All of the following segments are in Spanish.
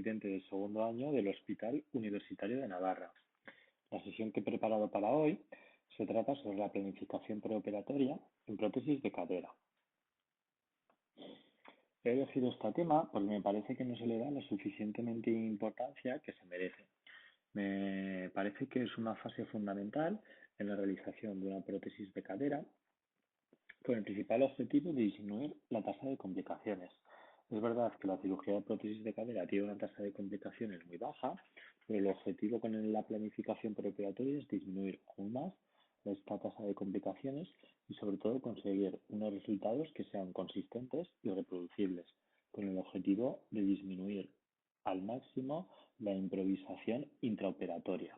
residente de segundo año del Hospital Universitario de Navarra. La sesión que he preparado para hoy se trata sobre la planificación preoperatoria en prótesis de cadera. He elegido este tema porque me parece que no se le da la suficientemente importancia que se merece. Me parece que es una fase fundamental en la realización de una prótesis de cadera con el principal objetivo de disminuir la tasa de complicaciones. Es verdad que la cirugía de prótesis de cadera tiene una tasa de complicaciones muy baja, pero el objetivo con la planificación preoperatoria es disminuir aún más esta tasa de complicaciones y sobre todo conseguir unos resultados que sean consistentes y reproducibles, con el objetivo de disminuir al máximo la improvisación intraoperatoria.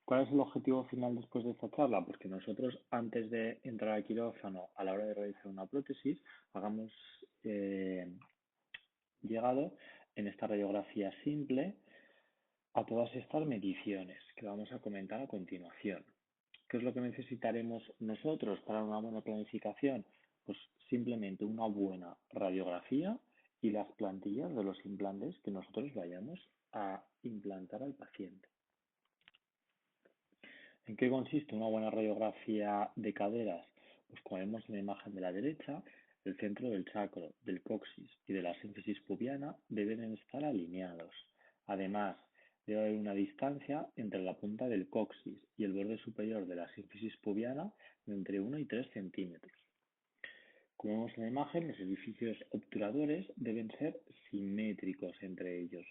¿Cuál es el objetivo final después de esta charla? Pues que nosotros, antes de entrar al quirófano a la hora de realizar una prótesis, hagamos llegado en esta radiografía simple a todas estas mediciones que vamos a comentar a continuación. ¿Qué es lo que necesitaremos nosotros para una buena planificación? Pues simplemente una buena radiografía y las plantillas de los implantes que nosotros vayamos a implantar al paciente. ¿En qué consiste una buena radiografía de caderas? Pues como vemos en la imagen de la derecha, el centro del sacro, del coxis y de la sínfisis pubiana deben estar alineados. Además, debe haber una distancia entre la punta del coxis y el borde superior de la sínfisis pubiana de entre 1 y 3 centímetros. Como vemos en la imagen, los orificios obturadores deben ser simétricos entre ellos.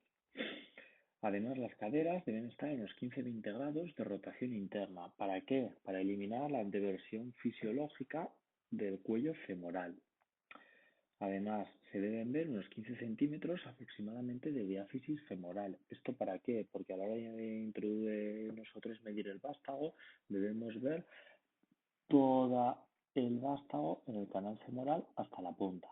Además, las caderas deben estar en unos 15-20 grados de rotación interna. ¿Para qué? Para eliminar la anteversión fisiológica del cuello femoral. Además, se deben ver unos 15 centímetros aproximadamente de diáfisis femoral. ¿Esto para qué? Porque a la hora de nosotros medir el vástago, debemos ver todo el vástago en el canal femoral hasta la punta.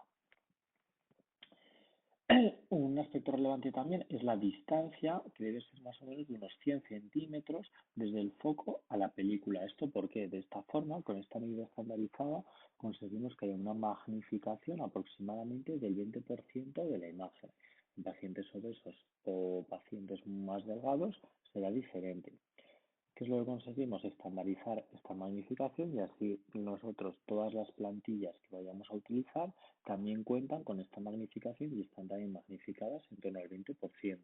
Un aspecto relevante también es la distancia, que debe ser más o menos de unos 100 centímetros desde el foco a la película. ¿Esto por qué? De esta forma, con esta medida estandarizada, conseguimos que haya una magnificación aproximadamente del 20% de la imagen. En pacientes obesos o pacientes más delgados será diferente. ¿Qué es lo que conseguimos? Estandarizar esta magnificación y así nosotros todas las plantillas que vayamos a utilizar también cuentan con esta magnificación y están también magnificadas en torno al 20%.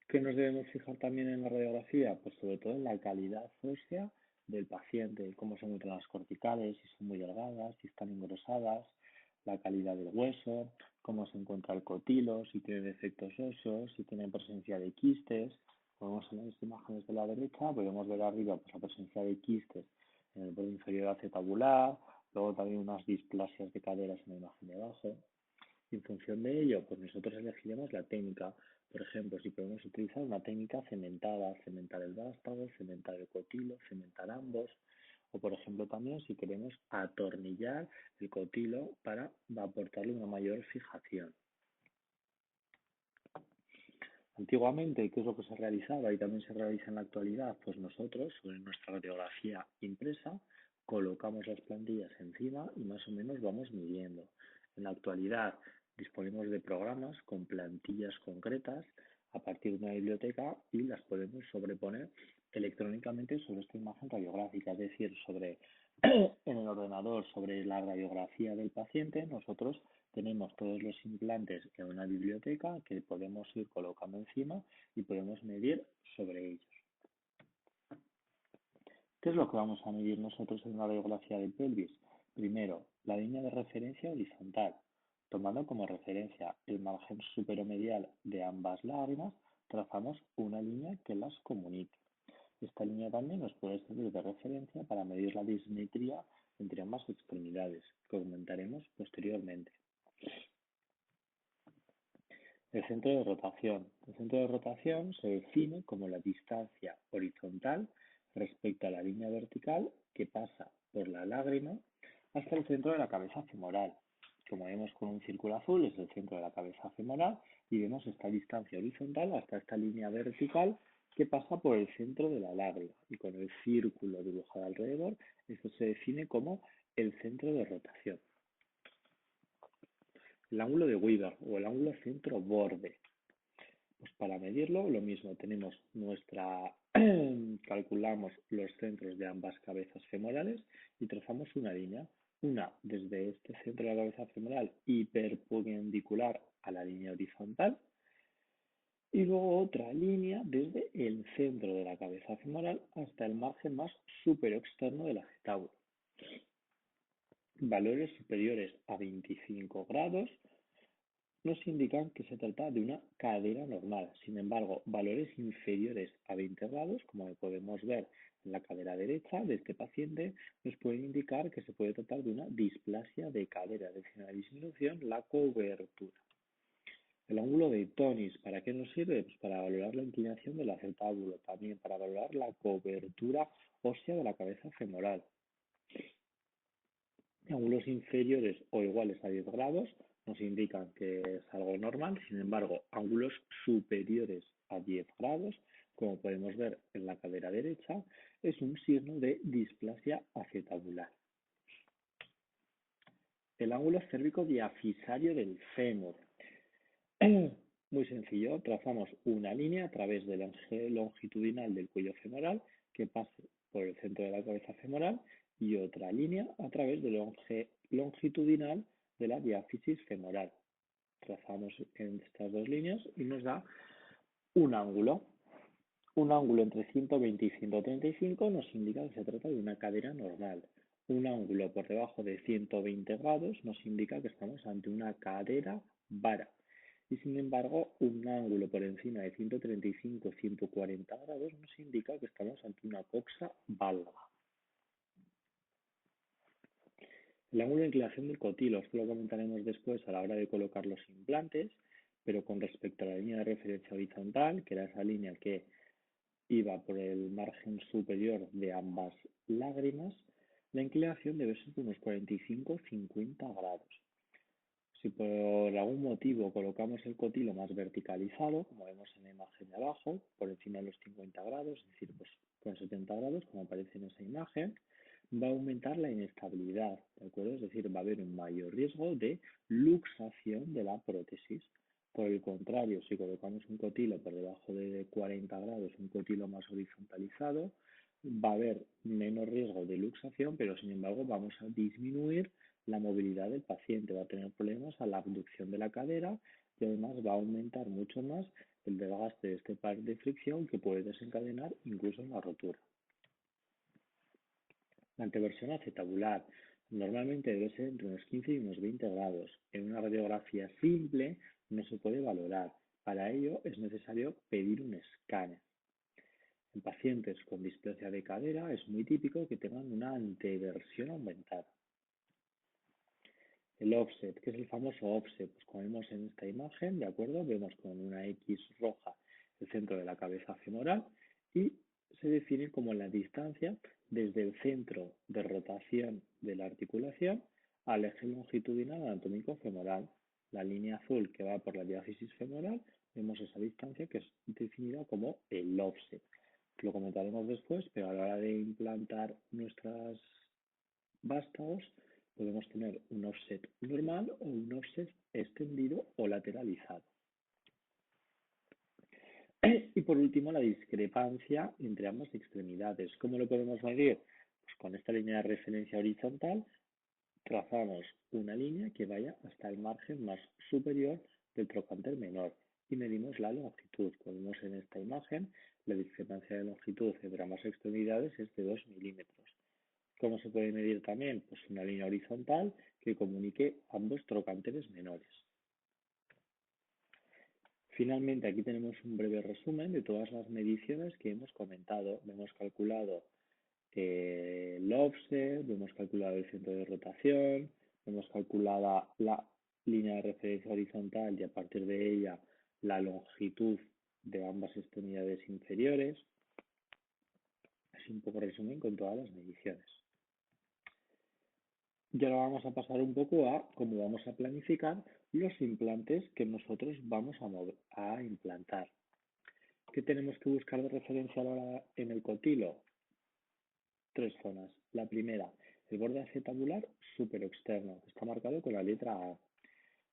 ¿Qué nos debemos fijar también en la radiografía? Pues sobre todo en la calidad ósea del paciente, cómo se encuentran las corticales, si son muy delgadas, si están engrosadas, la calidad del hueso, cómo se encuentra el cotilo, si tiene defectos óseos, si tiene presencia de quistes. Como vemos en las imágenes de la derecha, podemos ver arriba pues, la presencia de quistes en el borde inferior acetabular, luego también unas displasias de caderas en la imagen de abajo. Y en función de ello, pues nosotros elegiremos la técnica. Por ejemplo, si podemos utilizar una técnica cementada, cementar el vástago, cementar el cotilo, cementar ambos. O por ejemplo también si queremos atornillar el cotilo para aportarle una mayor fijación. Antiguamente, ¿qué es lo que se realizaba y también se realiza en la actualidad? Pues nosotros, sobre nuestra radiografía impresa, colocamos las plantillas encima y más o menos vamos midiendo. En la actualidad disponemos de programas con plantillas concretas a partir de una biblioteca y las podemos sobreponer electrónicamente sobre esta imagen radiográfica, es decir, sobre en el ordenador, sobre la radiografía del paciente, nosotros tenemos todos los implantes en una biblioteca que podemos ir colocando encima y podemos medir sobre ellos. ¿Qué es lo que vamos a medir nosotros en una radiografía de pelvis? Primero, la línea de referencia horizontal. Tomando como referencia el margen superomedial de ambas lágrimas, trazamos una línea que las comunique. Esta línea también nos puede servir de referencia para medir la dismetría entre ambas extremidades, que comentaremos posteriormente. El centro de rotación. El centro de rotación se define como la distancia horizontal respecto a la línea vertical que pasa por la lágrima hasta el centro de la cabeza femoral. Como vemos con un círculo azul es el centro de la cabeza femoral y vemos esta distancia horizontal hasta esta línea vertical que pasa por el centro de la lágrima y con el círculo dibujado alrededor, esto se define como el centro de rotación. El ángulo de Weaver o el ángulo centro-borde. Pues para medirlo, lo mismo, tenemos calculamos los centros de ambas cabezas femorales y trazamos una línea. Una desde este centro de la cabeza femoral hiperpendicular a la línea horizontal y luego otra línea desde el centro de la cabeza femoral hasta el margen más superoexterno del acetábulo. Valores superiores a 25 grados nos indican que se trata de una cadera normal. Sin embargo, valores inferiores a 20 grados, como podemos ver en la cadera derecha de este paciente, nos pueden indicar que se puede tratar de una displasia de cadera, es decir, una disminución en la cobertura. El ángulo de Tonis, ¿para qué nos sirve? Pues para valorar la inclinación del acetábulo, también para valorar la cobertura ósea de la cabeza femoral. Ángulos inferiores o iguales a 10 grados nos indican que es algo normal, sin embargo, ángulos superiores a 10 grados, como podemos ver en la cadera derecha, es un signo de displasia acetabular. El ángulo cérvico diafisario del fémur. Muy sencillo, trazamos una línea a través del eje longitudinal del cuello femoral que pase por el centro de la cabeza femoral y otra línea a través del eje longitudinal de la diáfisis femoral. Trazamos en estas dos líneas y nos da un ángulo. Un ángulo entre 120 y 135 nos indica que se trata de una cadera normal. Un ángulo por debajo de 120 grados nos indica que estamos ante una cadera vara. Y sin embargo, un ángulo por encima de 135-140 grados nos indica que estamos ante una coxa valga. El ángulo de inclinación del cotilo, esto lo comentaremos después a la hora de colocar los implantes, pero con respecto a la línea de referencia horizontal, que era esa línea que iba por el margen superior de ambas lágrimas, la inclinación debe ser de unos 45-50 grados. Si por algún motivo colocamos el cotilo más verticalizado, como vemos en la imagen de abajo, por encima de los 50 grados, es decir, pues con 70 grados, como aparece en esa imagen, va a aumentar la inestabilidad, ¿de acuerdo? Es decir, va a haber un mayor riesgo de luxación de la prótesis. Por el contrario, si colocamos un cotilo por debajo de 40 grados, un cotilo más horizontalizado, va a haber menos riesgo de luxación, pero sin embargo vamos a disminuir la movilidad del paciente, va a tener problemas a la abducción de la cadera y además va a aumentar mucho más el desgaste de este par de fricción que puede desencadenar incluso una rotura. La anteversión acetabular normalmente debe ser entre unos 15 y unos 20 grados. En una radiografía simple no se puede valorar. Para ello es necesario pedir un escáner. En pacientes con displasia de cadera es muy típico que tengan una anteversión aumentada. El offset, ¿qué es el famoso offset? Pues como vemos en esta imagen, ¿de acuerdo? Vemos con una X roja el centro de la cabeza femoral y se define como la distancia desde el centro de rotación de la articulación al eje longitudinal anatómico femoral. La línea azul que va por la diáfisis femoral, vemos esa distancia que es definida como el offset. Lo comentaremos después, pero a la hora de implantar nuestros vástagos podemos tener un offset normal o un offset extendido o lateralizado. Y por último, la discrepancia entre ambas extremidades. ¿Cómo lo podemos medir? Pues con esta línea de referencia horizontal trazamos una línea que vaya hasta el margen más superior del trocánter menor y medimos la longitud. Como vemos en esta imagen, la discrepancia de longitud entre ambas extremidades es de 2 milímetros. ¿Cómo se puede medir también? Pues una línea horizontal que comunique ambos trocánteres menores. Finalmente, aquí tenemos un breve resumen de todas las mediciones que hemos comentado. Hemos calculado el offset, hemos calculado el centro de rotación, hemos calculado la línea de referencia horizontal y a partir de ella la longitud de ambas extremidades inferiores. Es un poco resumen con todas las mediciones. Y ahora vamos a pasar un poco a cómo vamos a planificar los implantes que nosotros vamos a implantar. ¿Qué tenemos que buscar de referencia ahora en el cotilo? Tres zonas. La primera, el borde acetabular superexterno, que está marcado con la letra A.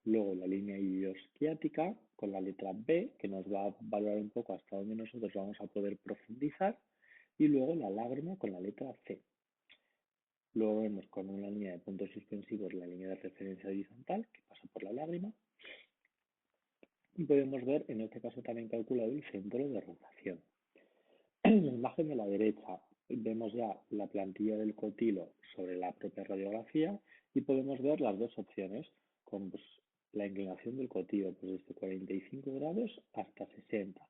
Luego la línea iliosquiática con la letra B, que nos va a valorar un poco hasta dónde nosotros vamos a poder profundizar. Y luego la lágrima con la letra C. Luego vemos con una línea de puntos suspensivos la línea de referencia horizontal que pasa por la lágrima. Y podemos ver en este caso también calculado el centro de rotación. En la imagen de la derecha vemos ya la plantilla del cotilo sobre la propia radiografía y podemos ver las dos opciones con la inclinación del cotilo pues desde 45 grados hasta 60.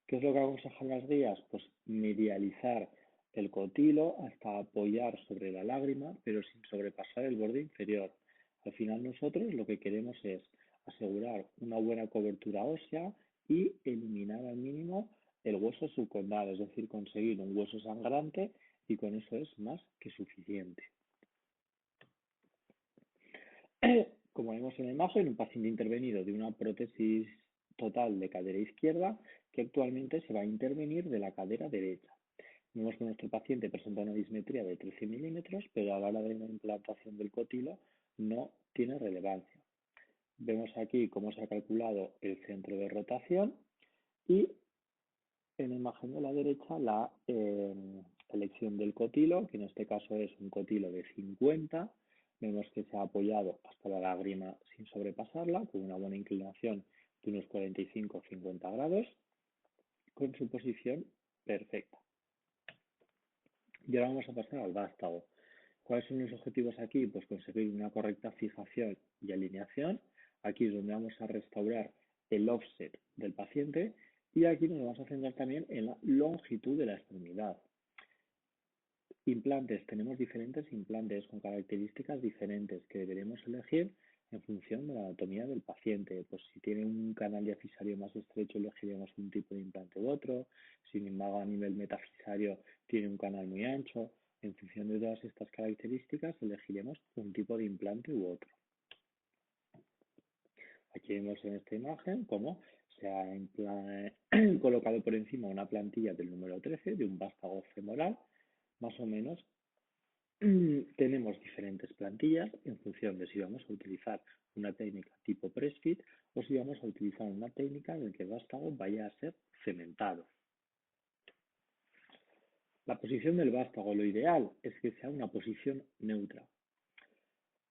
¿Qué es lo que aconsejan las guías? Pues medializar el cotilo hasta apoyar sobre la lágrima, pero sin sobrepasar el borde inferior. Al final nosotros lo que queremos es asegurar una buena cobertura ósea y eliminar al mínimo el hueso subcondral, es decir, conseguir un hueso sangrante y con eso es más que suficiente. Como vemos en la imagen, un paciente intervenido de una prótesis total de cadera izquierda que actualmente se va a intervenir de la cadera derecha. Vemos que nuestro paciente presenta una dismetría de 13 milímetros, pero a la hora de la implantación del cotilo no tiene relevancia. Vemos aquí cómo se ha calculado el centro de rotación y en la imagen de la derecha la elección del cotilo, que en este caso es un cotilo de 50. Vemos que se ha apoyado hasta la lágrima sin sobrepasarla, con una buena inclinación de unos 45-50 grados, con su posición perfecta. Y ahora vamos a pasar al vástago. ¿Cuáles son los objetivos aquí? Pues conseguir una correcta fijación y alineación. Aquí es donde vamos a restaurar el offset del paciente y aquí nos vamos a centrar también en la longitud de la extremidad. Implantes. Tenemos diferentes implantes con características diferentes que deberemos elegir en función de la anatomía del paciente. Pues si tiene un canal diafisario más estrecho, elegiremos un tipo de implante u otro. Sin embargo, a nivel metafisario tiene un canal muy ancho. En función de todas estas características, elegiremos un tipo de implante u otro. Aquí vemos en esta imagen cómo se ha colocado por encima una plantilla del número 13 de un vástago femoral, más o menos. Tenemos diferentes plantillas en función de si vamos a utilizar una técnica tipo press-fit o si vamos a utilizar una técnica en la que el vástago vaya a ser cementado. La posición del vástago, lo ideal es que sea una posición neutra.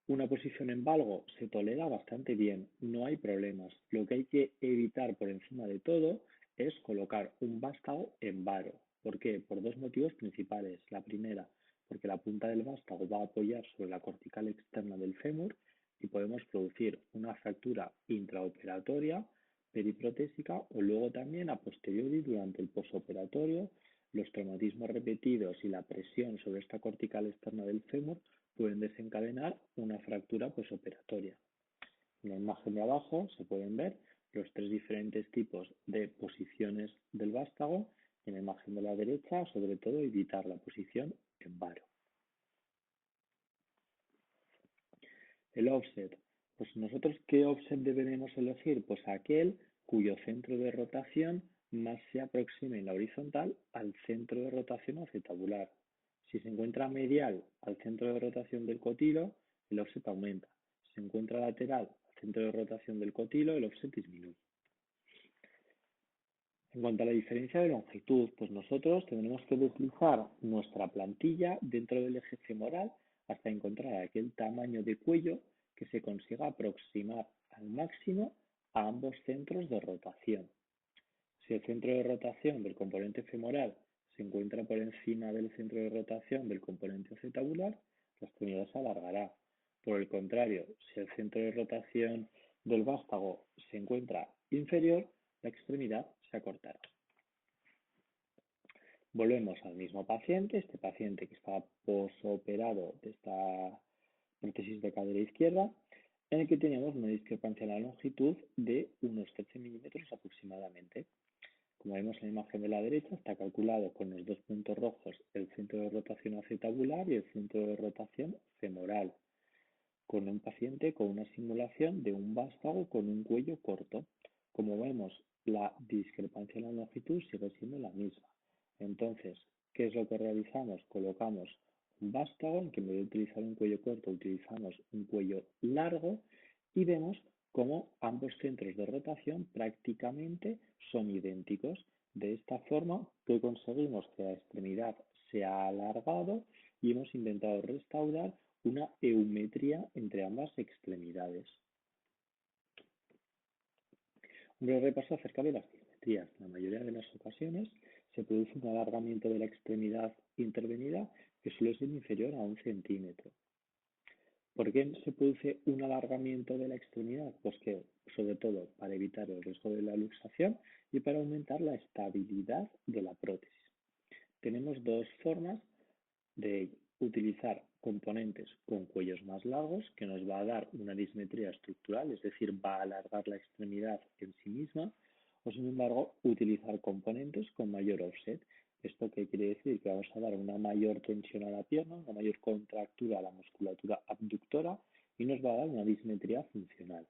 Una posición en valgo se tolera bastante bien, no hay problemas. Lo que hay que evitar por encima de todo es colocar un vástago en varo. ¿Por qué? Por dos motivos principales. La primera, porque la punta del vástago va a apoyar sobre la cortical externa del fémur y podemos producir una fractura intraoperatoria, periprotésica o luego también a posteriori durante el posoperatorio. Los traumatismos repetidos y la presión sobre esta cortical externa del fémur pueden desencadenar una fractura posoperatoria. En la imagen de abajo se pueden ver los tres diferentes tipos de posiciones del vástago. En la imagen de la derecha, sobre todo, evitar la posición en varo. El offset. Pues nosotros, ¿qué offset deberemos elegir? Pues aquel cuyo centro de rotación más se aproxime en la horizontal al centro de rotación acetabular. Si se encuentra medial al centro de rotación del cotilo, el offset aumenta. Si se encuentra lateral al centro de rotación del cotilo, el offset disminuye. En cuanto a la diferencia de longitud, pues nosotros tendremos que deslizar nuestra plantilla dentro del eje femoral hasta encontrar aquel tamaño de cuello que se consiga aproximar al máximo a ambos centros de rotación. Si el centro de rotación del componente femoral se encuentra por encima del centro de rotación del componente acetabular, la extremidad se alargará. Por el contrario, si el centro de rotación del vástago se encuentra inferior, la extremidad se acortará. Volvemos al mismo paciente, este paciente que está posoperado de esta prótesis de cadera izquierda, en el que tenemos una discrepancia en la longitud de unos 13 milímetros aproximadamente. Como vemos en la imagen de la derecha, está calculado con los dos puntos rojos el centro de rotación acetabular y el centro de rotación femoral, con un paciente con una simulación de un vástago con un cuello corto. Como vemos, la discrepancia en la longitud sigue siendo la misma. Entonces, ¿qué es lo que realizamos? Colocamos un vástago en que en vez de utilizar un cuello corto utilizamos un cuello largo y vemos cómo ambos centros de rotación prácticamente son idénticos. De esta forma que conseguimos que la extremidad se ha alargado y hemos intentado restaurar una eumetría entre ambas extremidades. Un breve repaso acerca de las simetrías. En la mayoría de las ocasiones se produce un alargamiento de la extremidad intervenida que suele ser inferior a 1 centímetro. ¿Por qué se produce un alargamiento de la extremidad? Pues que, sobre todo, para evitar el riesgo de la luxación y para aumentar la estabilidad de la prótesis. Tenemos dos formas de utilizar componentes con cuellos más largos, que nos va a dar una dismetría estructural, es decir, va a alargar la extremidad en sí misma, o sin embargo, utilizar componentes con mayor offset. ¿Esto qué quiere decir? Que vamos a dar una mayor tensión a la pierna, una mayor contractura a la musculatura abductora y nos va a dar una dismetría funcional.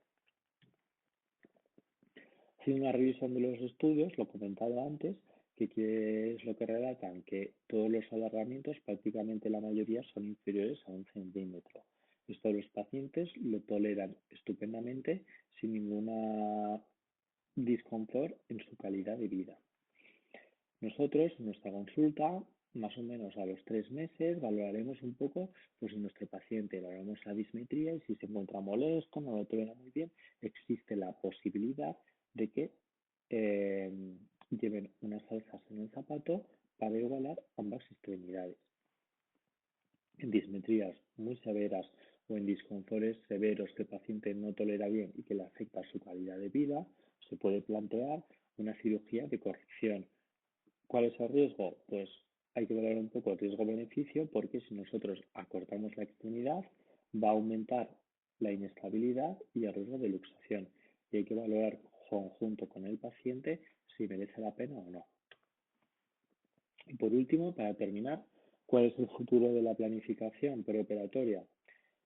Haciendo una revisión de los estudios, lo comentado antes, que es lo que relatan que todos los alargamientos, prácticamente la mayoría, son inferiores a 1 centímetro. Esto los pacientes lo toleran estupendamente sin ningún disconfort en su calidad de vida. Nosotros, en nuestra consulta, más o menos a los 3 meses, valoraremos un poco, pues en nuestro paciente valoramos la dismetría y si se encuentra molesto, no lo tolera muy bien, existe la posibilidad de que eh, lleven unas alzas en el zapato para igualar ambas extremidades. En dismetrías muy severas o en disconfortes severos que el paciente no tolera bien y que le afecta su calidad de vida, se puede plantear una cirugía de corrección. ¿Cuál es el riesgo? Pues hay que valorar un poco el riesgo-beneficio porque si nosotros acortamos la extremidad va a aumentar la inestabilidad y el riesgo de luxación y hay que valorar junto con el paciente si merece la pena o no. Y por último, para terminar, ¿cuál es el futuro de la planificación preoperatoria?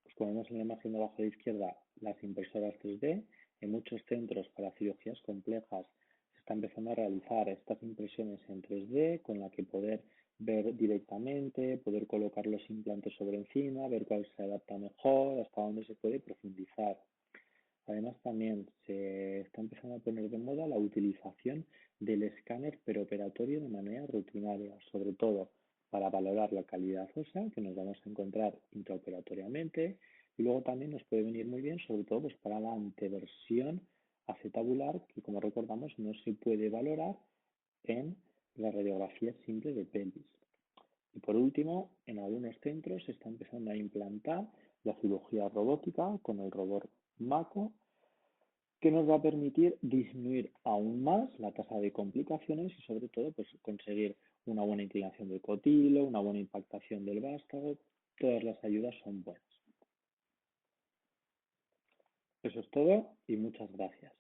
Pues como vemos en la imagen de abajo a la izquierda, las impresoras 3D, en muchos centros para cirugías complejas se está empezando a realizar estas impresiones en 3D con la que poder ver directamente, poder colocar los implantes sobre encima, ver cuál se adapta mejor, hasta dónde se puede profundizar. Además, también se está empezando a poner de moda la utilización del escáner preoperatorio de manera rutinaria, sobre todo para valorar la calidad ósea que nos vamos a encontrar intraoperatoriamente y luego también nos puede venir muy bien, sobre todo pues, para la anteversión acetabular que, como recordamos, no se puede valorar en la radiografía simple de pelvis. Y por último, en algunos centros se está empezando a implantar la cirugía robótica con el robot Mako, que nos va a permitir disminuir aún más la tasa de complicaciones y sobre todo pues, conseguir una buena inclinación del cotilo, una buena impactación del vástago. Todas las ayudas son buenas. Eso es todo y muchas gracias.